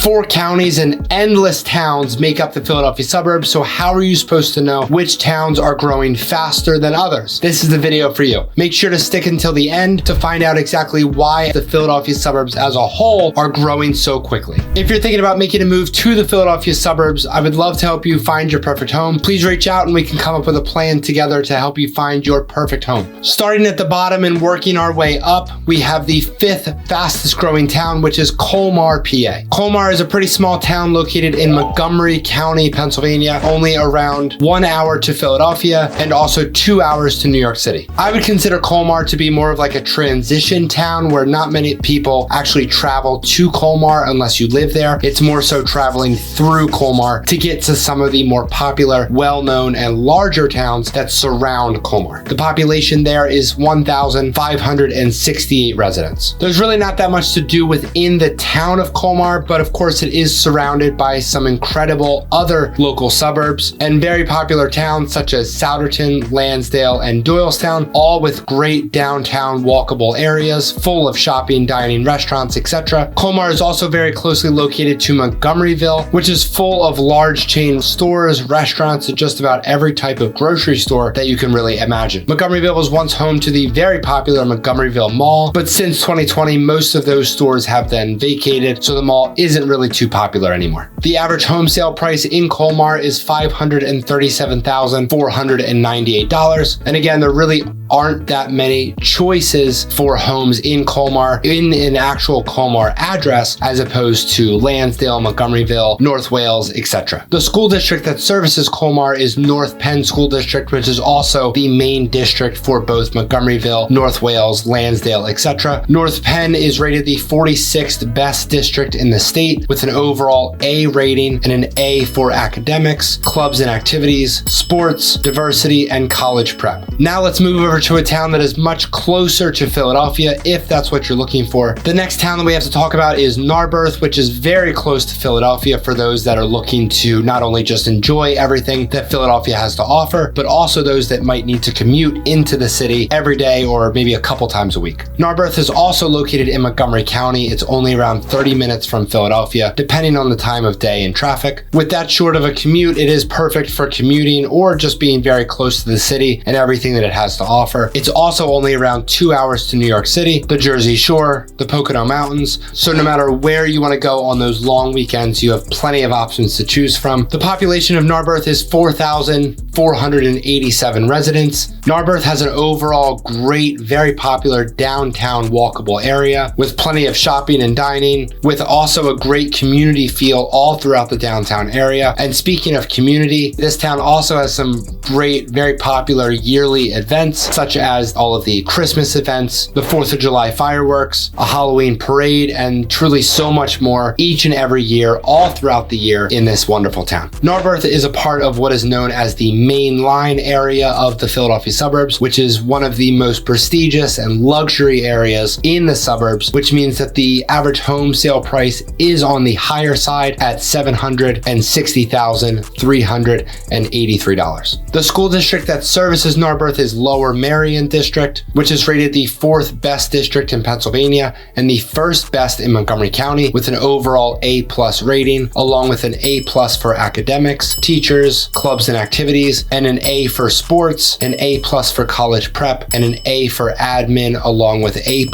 4 counties and endless towns make up the Philadelphia suburbs, so how are you supposed to know which towns are growing faster than others? This is the video for you. Make sure to stick until the end to find out exactly why the Philadelphia suburbs as a whole are growing so quickly. If you're thinking about making a move to the Philadelphia suburbs, I would love to help you find your perfect home. Please reach out and we can come up with a plan together to help you find your perfect home. Starting at the bottom and working our way up, we have the 5th fastest growing town, which is Colmar, PA. Colmar is a pretty small town located in Montgomery County, Pennsylvania, only around 1 hour to Philadelphia and also 2 hours to New York City. I would consider Colmar to be more of like a transition town where not many people actually travel to Colmar unless you live there. It's more so traveling through Colmar to get to some of the more popular, well-known, and larger towns that surround Colmar. The population there is 1,568 residents. There's really not that much to do within the town of Colmar, but of course it is surrounded by some incredible other local suburbs and very popular towns such as Souderton, Lansdale, and Doylestown, all with great downtown walkable areas full of shopping, dining, restaurants, etc. Colmar is also very closely located to Montgomeryville, which is full of large chain stores, restaurants, and just about every type of grocery store that you can really imagine. Montgomeryville was once home to the very popular Montgomeryville Mall, but since 2020, most of those stores have been vacated, so the mall isn't really too popular anymore. The average home sale price in Colmar is $537,498. And again, there really aren't that many choices for homes in Colmar in an actual Colmar address as opposed to Lansdale, Montgomeryville, North Wales, etc. The school district that services Colmar is North Penn School District, which is also the main district for both Montgomeryville, North Wales, Lansdale, etc. North Penn is rated the 46th best district in the state with an overall A rating and an A for academics, clubs and activities, sports, diversity, and college prep. Now let's move over to a town that is much closer to Philadelphia if that's what you're looking for. The next town that we have to talk about is Narberth, which is very close to Philadelphia for those that are looking to not only just enjoy everything that Philadelphia has to offer, but also those that might need to commute into the city every day or maybe a couple times a week. Narberth is also located in Montgomery County. It's only around 30 minutes from Philadelphia, depending on the time of day and traffic. With that short of a commute, it is perfect for commuting or just being very close to the city and everything that it has to offer. It's also only around 2 hours to New York City, the Jersey Shore, the Pocono Mountains. So no matter where you want to go on those long weekends, you have plenty of options to choose from. The population of Narberth is 4,487 residents. Narberth has an overall great, very popular downtown walkable area with plenty of shopping and dining, with also a great community feel all throughout the downtown area. And speaking of community, this town also has some great, very popular yearly events, such as all of the Christmas events, the 4th of July fireworks, a Halloween parade, and truly so much more each and every year, all throughout the year in this wonderful town. Narberth is a part of what is known as the main line area of the Philadelphia suburbs, which is one of the most prestigious and luxury areas in the suburbs, which means that the average home sale price is on the higher side at $760,383. The school district that services Narberth is Lower Merion District, which is rated the 4th best district in Pennsylvania and the 1st best in Montgomery County with an overall A+ rating, along with an A+ for academics, teachers, clubs and activities, and an A for sports, an A+ for college prep, and an A for admin, along with A+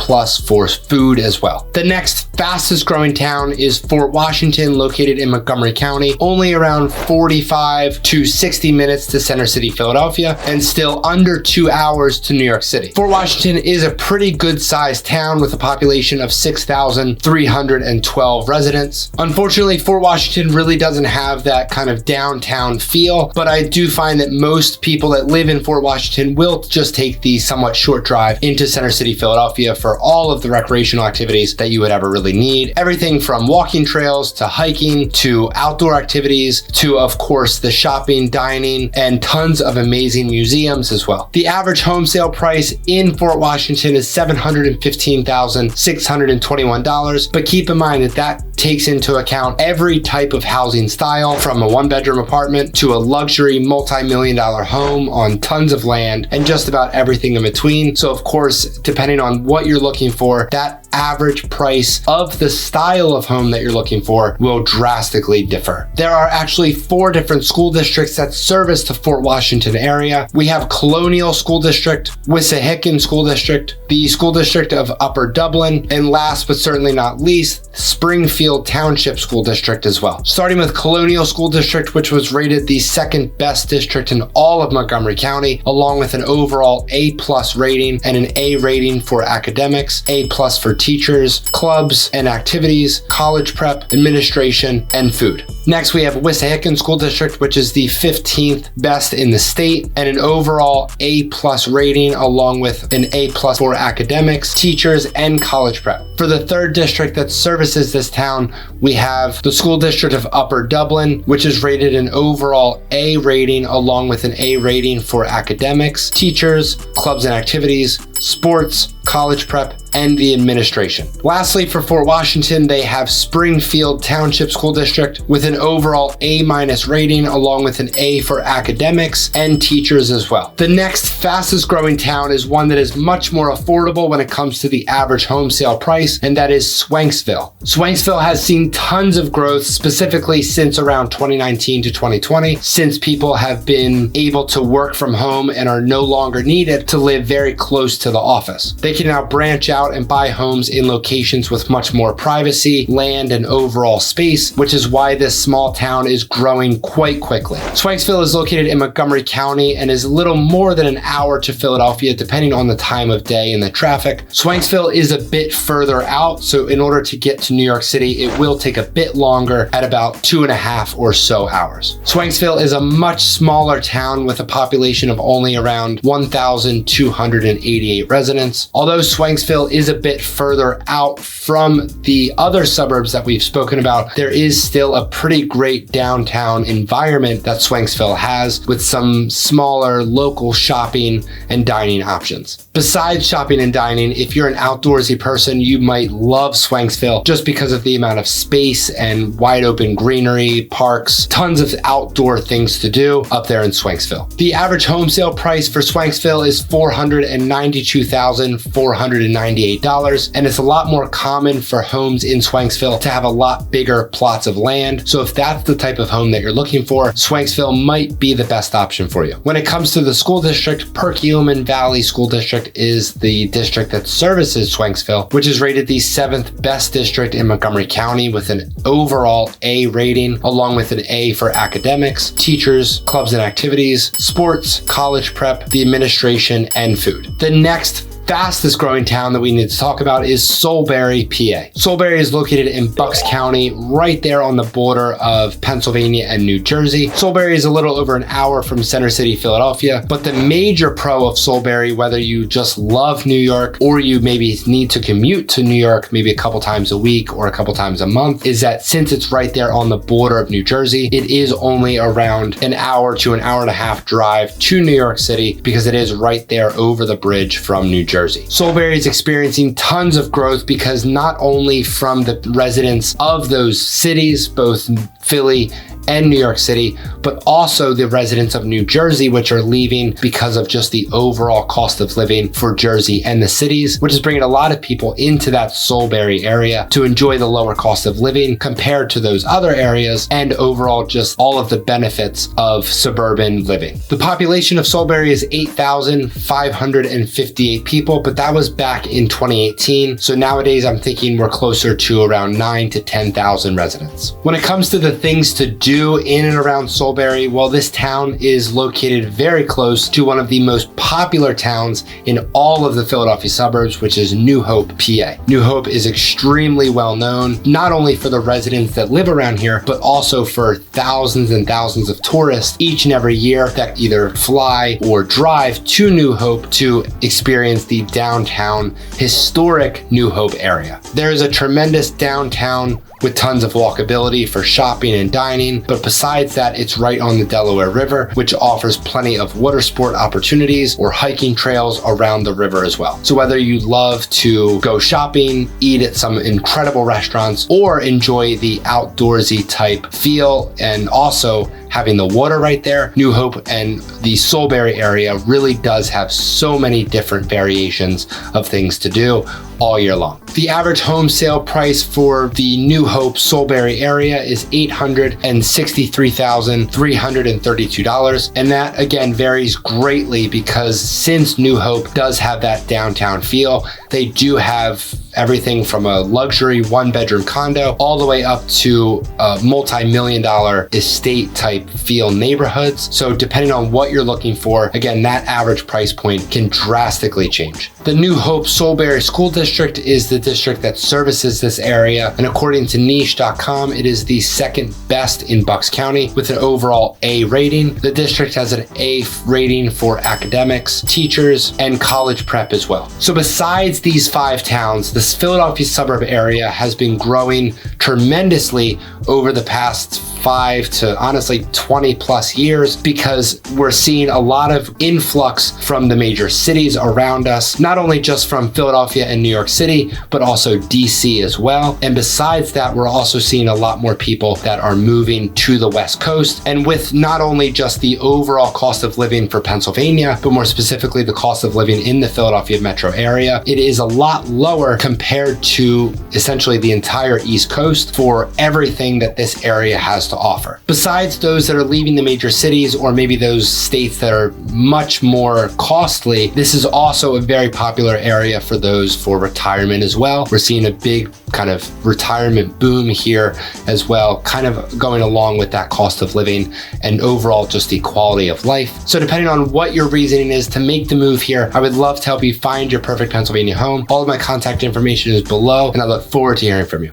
for food as well. The next fastest growing town is Fort Washington, located in Montgomery County, only around 45 to 60 minutes to Center City, Philadelphia, and still under 2 hours to New York City. Fort Washington is a pretty good sized town with a population of 6,312 residents. Unfortunately, Fort Washington really doesn't have that kind of downtown feel, but I do find that most people that live in Fort Washington will just take the somewhat short drive into Center City, Philadelphia for all of the recreational activities that you would ever really need. Everything from walking trails to hiking to outdoor activities to, of course, the shopping, dining, and tons of amazing museums as well. The average home sale price in Fort Washington is $715,621, but keep in mind that that takes into account every type of housing style, from a one-bedroom apartment to a luxury multi multi-million-dollar home on tons of land and just about everything in between. So of course, depending on what you're looking for, that average price of the style of home that you're looking for will drastically differ. There are actually 4 different school districts that service the Fort Washington area. We have Colonial School District, Wissahickon School District, the School District of Upper Dublin, and last but certainly not least, Springfield Township School District as well. Starting with Colonial School District, which was rated the 2nd best district in all of Montgomery County, along with an overall A+ rating and an A rating for academics, A+ for teachers, clubs and activities, college prep, administration, and food. Next, we have Wissahickon School District, which is the 15th best in the state, and an overall A+ rating, along with an A+ for academics, teachers, and college prep. For the 3rd district that services this town, we have the School District of Upper Dublin, which is rated an overall A rating, along with an A rating for academics, teachers, clubs and activities, sports, college prep, and the administration. Lastly, for Fort Washington, they have Springfield Township School District with an overall A- rating, along with an A for academics and teachers as well. The next fastest growing town is one that is much more affordable when it comes to the average home sale price, and that is Schwanksville. Schwanksville has seen tons of growth, specifically since around 2019 to 2020, since people have been able to work from home and are no longer needed to live very close to the office. They can now branch out and buy homes in locations with much more privacy, land, and overall space, which is why this small town is growing quite quickly. Schwanksville is located in Montgomery County and is a little more than an hour to Philadelphia, depending on the time of day and the traffic. Schwanksville is a bit further out, so in order to get to New York City, it will take a bit longer at about 2.5 or so hours. Schwanksville is a much smaller town with a population of only around 1,288 residents. Although Schwanksville is a bit further out from the other suburbs that we've spoken about, there is still a pretty great downtown environment that Schwanksville has, with some smaller local shopping and dining options. Besides shopping and dining, if you're an outdoorsy person, you might love Schwanksville just because of the amount of space and wide open greenery, parks, tons of outdoor things to do up there in Schwanksville. The average home sale price for Schwanksville is $492,498, and it's a lot more common for homes in Schwanksville to have a lot bigger plots of land. So if that's the type of home that you're looking for, Schwanksville might be the best option for you. When it comes to the school district, Perkiomen Valley School District is the district that services Schwanksville, which is rated the 7th best district in Montgomery County with an overall A rating, along with an A for academics, teachers, clubs and activities, sports, college prep, the administration, and food. The next fastest growing town that we need to talk about is Solebury, PA. Solebury is located in Bucks County, right there on the border of Pennsylvania and New Jersey. Solebury is a little over an hour from Center City, Philadelphia, but the major pro of Solebury, whether you just love New York or you maybe need to commute to New York maybe a couple times a week or a couple times a month, is that since it's right there on the border of New Jersey, it is only around an hour to an hour and a half drive to New York City, because it is right there over the bridge from New Jersey. Solebury is experiencing tons of growth because not only from the residents of those cities, both Philly and New York City, but also the residents of New Jersey, which are leaving because of just the overall cost of living for Jersey and the cities, which is bringing a lot of people into that Solebury area to enjoy the lower cost of living compared to those other areas, and overall just all of the benefits of suburban living. The population of Solebury is 8,558 people, but that was back in 2018. So nowadays I'm thinking we're closer to around 9,000 to 10,000 residents. When it comes to the things to do in and around Solebury, well, this town is located very close to one of the most popular towns in all of the Philadelphia suburbs, which is New Hope, PA. New Hope is extremely well known, not only for the residents that live around here, but also for thousands and thousands of tourists each and every year that either fly or drive to New Hope to experience the downtown historic New Hope area. There is a tremendous downtown with tons of walkability for shopping and dining, but besides that, it's right on the Delaware River, which offers plenty of water sport opportunities or hiking trails around the river as well. So whether you love to go shopping, eat at some incredible restaurants, or enjoy the outdoorsy type feel and also having the water right there, New Hope and the Solebury area really does have so many different variations of things to do all year long. The average home sale price for the New Hope Solebury area is $863,332. And that again varies greatly because since New Hope does have that downtown feel, they do have everything from a luxury one-bedroom condo all the way up to multi-million-dollar estate type feel neighborhoods. So depending on what you're looking for, again, that average price point can drastically change. The New Hope Solebury School District is the district that services this area, and according to niche.com, it is the second best in Bucks County with an overall A rating. The district has an A rating for academics, teachers, and college prep as well. So besides these 5 towns, this Philadelphia suburb area has been growing tremendously over the past 5 to honestly 20 plus years because we're seeing a lot of influx from the major cities around us, not only just from Philadelphia and New York City, but also DC as well. And besides that, we're also seeing a lot more people that are moving to the West Coast. And with not only just the overall cost of living for Pennsylvania, but more specifically the cost of living in the Philadelphia metro area, it is a lot lower compared to essentially the entire East Coast for everything that this area has to offer. Besides those that are leaving the major cities or maybe those states that are much more costly, this is also a very popular area for those for retirement as well. We're seeing a big kind of retirement boom here as well, kind of going along with that cost of living and overall just the quality of life. So depending on what your reasoning is to make the move here, I would love to help you find your perfect Pennsylvania home. All of my contact information is below, and I look forward to hearing from you.